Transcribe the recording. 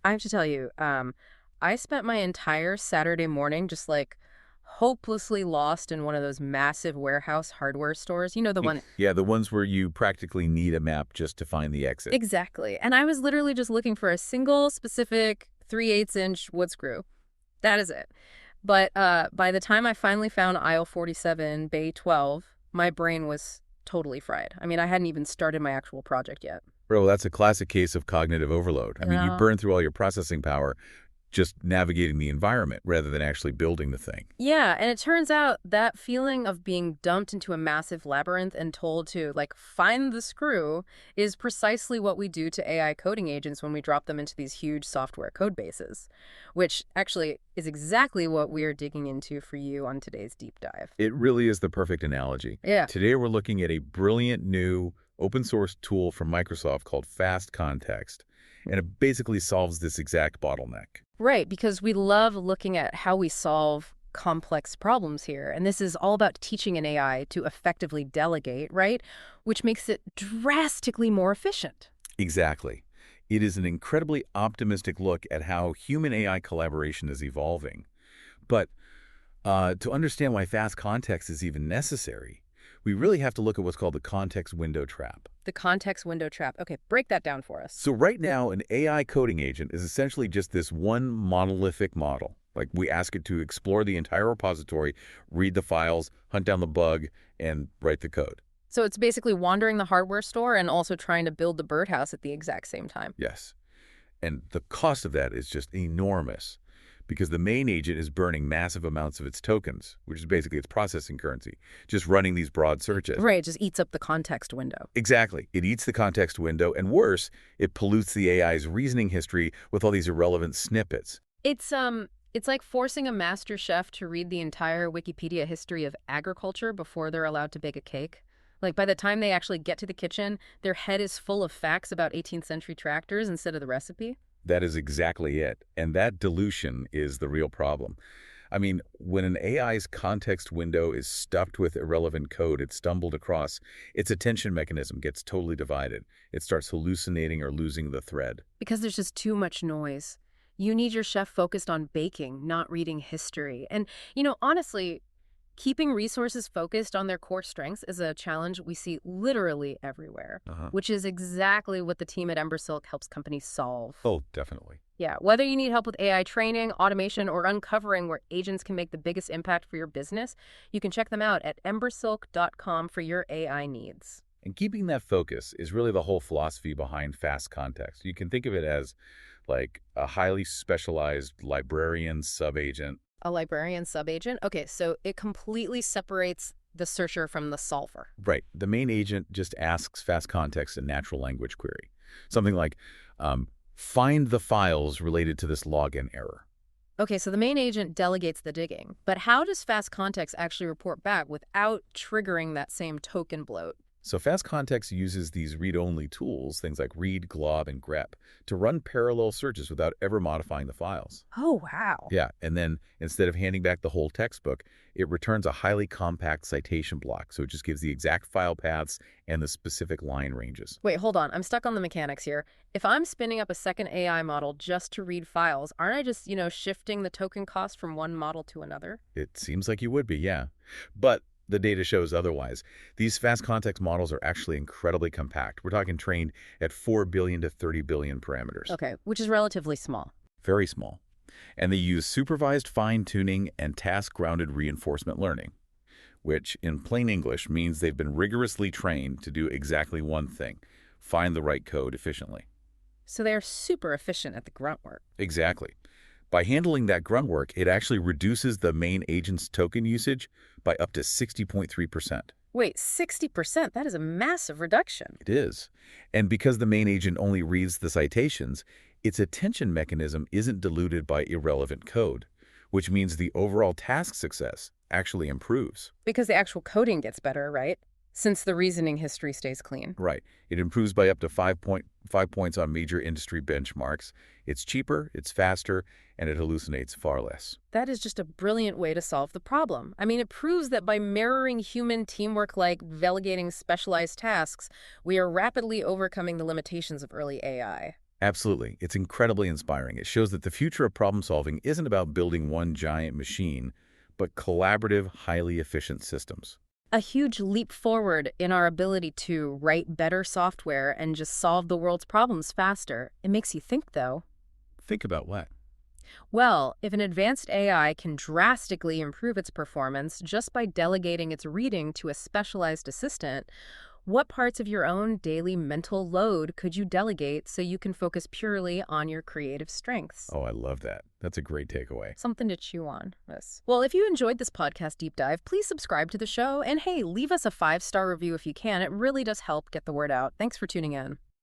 I have to tell you, I spent my entire Saturday morning just like hopelessly lost in one of those massive warehouse hardware stores. You know, the one. Yeah, the ones where you practically need a map just to find the exit. Exactly. And I was literally just looking for a single specific 3/8-inch wood screw. That is it. But by the time I finally found aisle 47, bay 12, my brain was totally fried. I mean, I hadn't even started my actual project yet. Bro, that's a classic case of cognitive overload. I mean, you Yeah. burn through all your processing power just navigating the environment rather than actually building the thing. Yeah, and it turns out that feeling of being dumped into a massive labyrinth and told to, like, find the screw is precisely what we do to AI coding agents when we drop them into these huge software code bases, which actually is exactly what we are digging into for you on today's deep dive. It really is the perfect analogy. Yeah. Today, we're looking at a brilliant new open source tool from Microsoft called FastContext, and it basically solves this exact bottleneck. Right, because we love looking at how we solve complex problems here. And this is all about teaching an AI to effectively delegate, right? Which makes it drastically more efficient. Exactly. It is an incredibly optimistic look at how human-AI collaboration is evolving. But to understand why fast context is even necessary, we really have to look at what's called the context window trap. The context window trap. Okay, break that down for us. So right now, an AI coding agent is essentially just this one monolithic model. Like we ask it to explore the entire repository, read the files, hunt down the bug, and write the code. So it's basically wandering the hardware store and also trying to build the birdhouse at the exact same time. Yes. And the cost of that is just enormous because the main agent is burning massive amounts of its tokens, which is basically its processing currency, just running these broad searches. Right, it just eats up the context window. Exactly. It eats the context window, and worse, it pollutes the AI's reasoning history with all these irrelevant snippets. It's like forcing a master chef to read the entire Wikipedia history of agriculture before they're allowed to bake a cake. Like by the time they actually get to the kitchen, their head is full of facts about 18th century tractors instead of the recipe. That is exactly it. And that dilution is the real problem. I mean, when an AI's context window is stuffed with irrelevant code it stumbled across, its attention mechanism gets totally divided. It starts hallucinating or losing the thread. Because there's just too much noise. You need your chef focused on baking, not reading history. And, honestly, keeping resources focused on their core strengths is a challenge we see literally everywhere, Uh-huh. which is exactly what the team at Embersilk helps companies solve. Oh, definitely. Yeah, whether you need help with AI training, automation, or uncovering where agents can make the biggest impact for your business, you can check them out at embersilk.com for your AI needs. And keeping that focus is really the whole philosophy behind fast context. You can think of it as like a highly specialized librarian subagent. A librarian subagent? Okay, so it completely separates the searcher from the solver. Right. The main agent just asks fast context a natural language query. Something like, find the files related to this login error. Okay, so the main agent delegates the digging. But how does fast context actually report back without triggering that same token bloat? So fast context uses these read-only tools, things like read, glob, and grep, to run parallel searches without ever modifying the files. Oh, wow. Yeah, and then instead of handing back the whole textbook, it returns a highly compact citation block. So it just gives the exact file paths and the specific line ranges. Wait, hold on. I'm stuck on the mechanics here. If I'm spinning up a second AI model just to read files, aren't I just, shifting the token cost from one model to another? It seems like you would be, yeah. But the data shows otherwise. These fast context models are actually incredibly compact. We're talking trained at 4 billion to 30 billion parameters. Okay, which is relatively small. Very small. And they use supervised fine-tuning and task-grounded reinforcement learning, which in plain English means they've been rigorously trained to do exactly one thing: find the right code efficiently. So they're super efficient at the grunt work. Exactly. By handling that grunt work, it actually reduces the main agent's token usage by up to 60.3%. Wait, 60%? That is a massive reduction. It is. And because the main agent only reads the citations, its attention mechanism isn't diluted by irrelevant code, which means the overall task success actually improves. Because the actual coding gets better, right? Since the reasoning history stays clean. Right. It improves by up to 5 points on major industry benchmarks. It's cheaper, it's faster, and it hallucinates far less. That is just a brilliant way to solve the problem. I mean, it proves that by mirroring human teamwork like delegating specialized tasks, we are rapidly overcoming the limitations of early AI. Absolutely. It's incredibly inspiring. It shows that the future of problem solving isn't about building one giant machine, but collaborative, highly efficient systems. A huge leap forward in our ability to write better software and just solve the world's problems faster. It makes you think, though. Think about what? Well, if an advanced AI can drastically improve its performance just by delegating its reading to a specialized assistant, what parts of your own daily mental load could you delegate so you can focus purely on your creative strengths? Oh, I love that. That's a great takeaway. Something to chew on. Yes. Well, if you enjoyed this podcast deep dive, please subscribe to the show. And hey, leave us a 5-star review if you can. It really does help get the word out. Thanks for tuning in.